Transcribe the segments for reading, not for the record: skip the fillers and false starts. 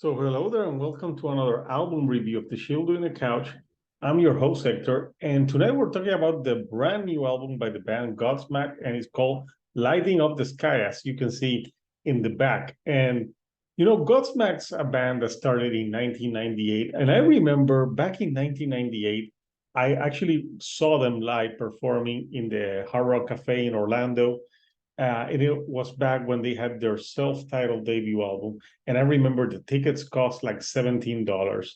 So hello there and welcome to another album review of The Shield in the Couch. I'm your host Hector, and tonight we're talking about the brand new album by the band Godsmack, and it's called Lighting Up the Sky, as you can see in the back. And Godsmack's a band that started in 1998, and I remember back in 1998, I actually saw them live performing in the Hard Rock Cafe in Orlando. And it was back when they had their self-titled debut album. And I remember the tickets cost like $17.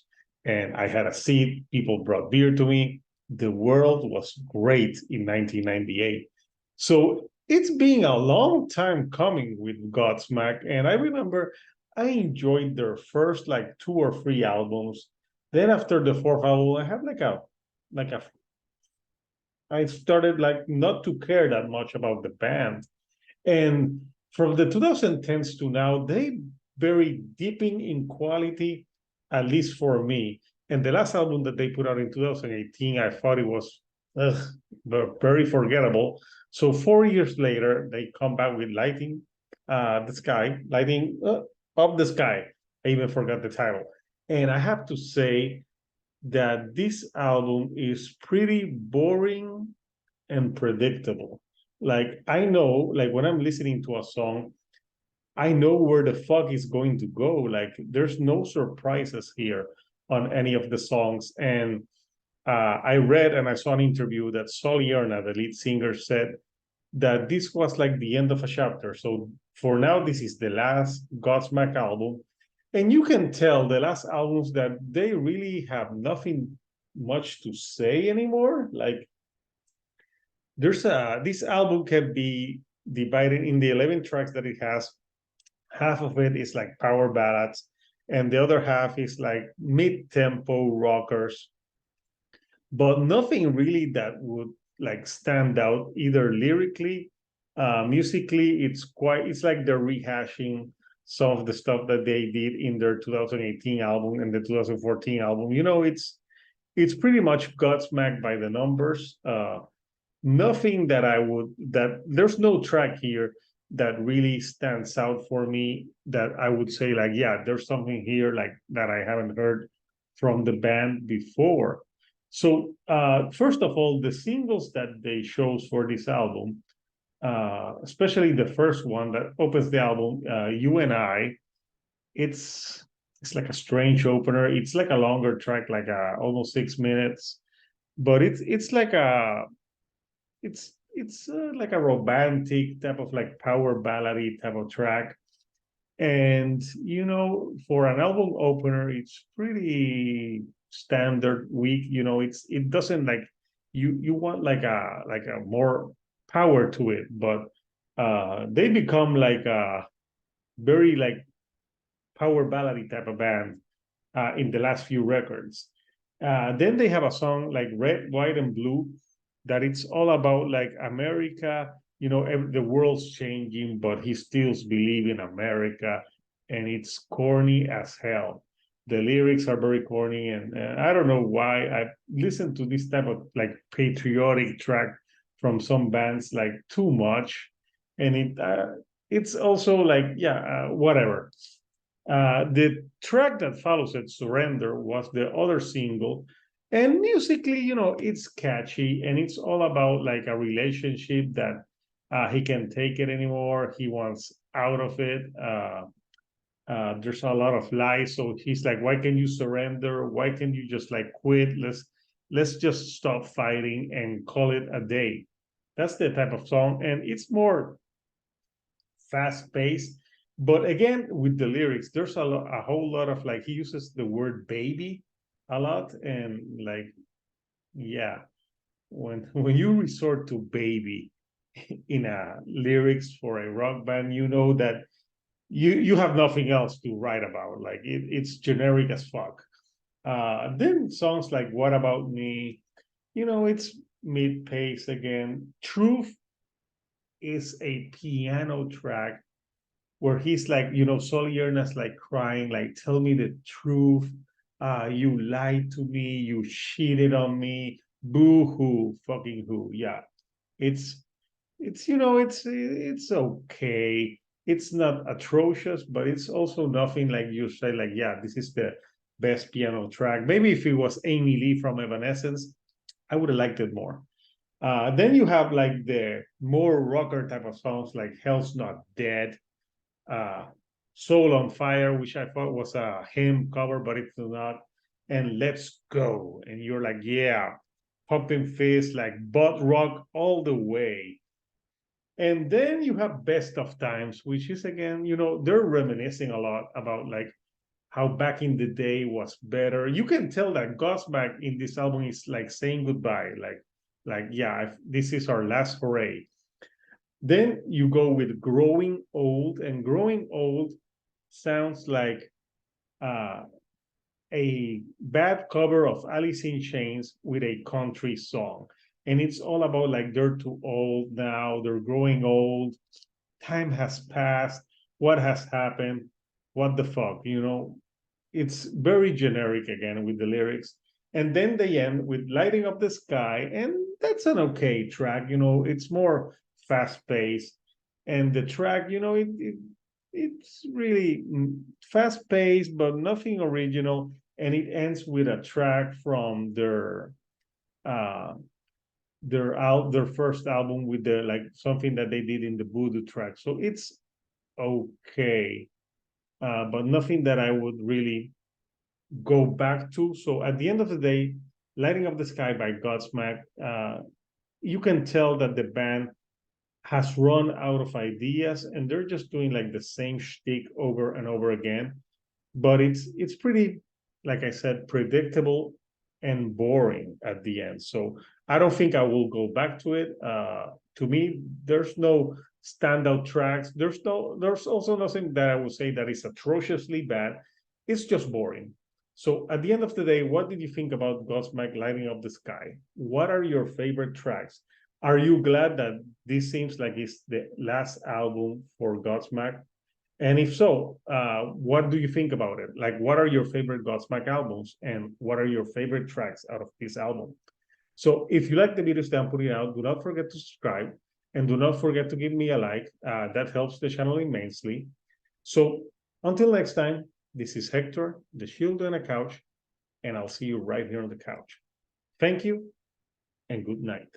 And I had a seat. People brought beer to me. The world was great in 1998. So it's been a long time coming with Godsmack. And I remember I enjoyed their first like two or three albums. Then after the fourth album, I had like a I started like not to care that much about the band. And from the 2010s to now, they very dipping in quality, at least for me. And the last album that they put out in 2018, I thought it was ugh, very forgettable. So 4 years later, they come back with Lighting Up the Sky. I even forgot the title. And I have to say that this album is pretty boring and predictable. Like I know, like when I'm listening to a song, I know where the fuck is going to go. Like there's no surprises here on any of the songs. And I read and I saw an interview that Sol Yerna, the lead singer, said that this was like the end of a chapter. So for now, this is the last Godsmack album. And you can tell the last albums that they really have nothing much to say anymore. Like this album can be divided in the 11 tracks that it has. Half of it is like power ballads, and the other half is like mid-tempo rockers, but nothing really that would like stand out either lyrically, musically. It's like they're rehashing some of the stuff that they did in their 2018 album and the 2014 album. It's pretty much Godsmack by the numbers. Nothing that there's no track here that really stands out for me that I would say like, yeah, there's something here like that I haven't heard from the band before. So first of all, the singles that they chose for this album, especially the first one that opens the album, You and I, it's like a strange opener. It's like a longer track, like almost 6 minutes, but it's like a romantic type of like power ballady type of track. And for an album opener, it's pretty standard weak. It doesn't like you want like a more power to it, but they become like a very like power ballady type of band in the last few records. Then they have a song like Red, White, and Blue that it's all about like America. The world's changing, but he still believes in America, and it's corny as hell. The lyrics are very corny, and I don't know why I listen to this type of like patriotic track from some bands like too much, and it's also like yeah, whatever. The track that follows it, Surrender, was the other single. And musically, it's catchy and it's all about like a relationship that he can't take it anymore. He wants out of it. There's a lot of lies. So he's like, why can you surrender? Why can you just like quit? Let's just stop fighting and call it a day. That's the type of song. And it's more fast paced. But again, with the lyrics, there's a whole lot of like he uses the word baby a lot, and like yeah, when you resort to baby in a lyrics for a rock band, you know that you have nothing else to write about. Like it's generic as fuck. Then songs like What About Me, it's mid pace again. Truth is a piano track where he's like, Solierna's like crying, like, tell me the truth. You lied to me, you cheated on me, boo-hoo, fucking who. Yeah. It's it's okay. It's not atrocious, but it's also nothing like you say, like, yeah, this is the best piano track. Maybe if it was Amy Lee from Evanescence, I would have liked it more. Then you have like the more rocker type of songs like Hell's Not Dead, uh, Soul on Fire, which I thought was a hymn cover, but it's not. And Let's Go. And you're like, yeah, pumping fist, like butt rock all the way. And then you have Best of Times, which is again, they're reminiscing a lot about like how back in the day was better. You can tell that Godsmack in this album is like saying goodbye, like yeah, this is our last foray. Then you go with Growing Old, and Growing Old sounds like uh, a bad cover of Alice in Chains with a country song. And it's all about like they're too old now, they're growing old, time has passed, what has happened, what the fuck, It's very generic again with the lyrics. And then they end with Lighting Up the Sky, and that's an okay track, it's more fast paced. And the track, it's really fast paced, but nothing original. And it ends with a track from uh their first album with the like something that they did in the Voodoo track. So it's okay, but nothing that I would really go back to. So at the end of the day, Lighting Up the Sky by Godsmack, you can tell that the band has run out of ideas and they're just doing like the same shtick over and over again. But it's pretty, like I said, predictable and boring at the end. So I don't think I will go back to it. To me, there's no standout tracks. There's also nothing that I would say that is atrociously bad. It's just boring. So at the end of the day, what did you think about Godsmack Lighting Up the Sky? What are your favorite tracks? Are you glad that this seems like it's the last album for Godsmack? And if so, what do you think about it? Like, what are your favorite Godsmack albums, and what are your favorite tracks out of this album? So, if you like the videos that I'm putting out, do not forget to subscribe, and do not forget to give me a like. That helps the channel immensely. So, until next time, this is Hector, the Shield on a Couch, and I'll see you right here on the couch. Thank you, and good night.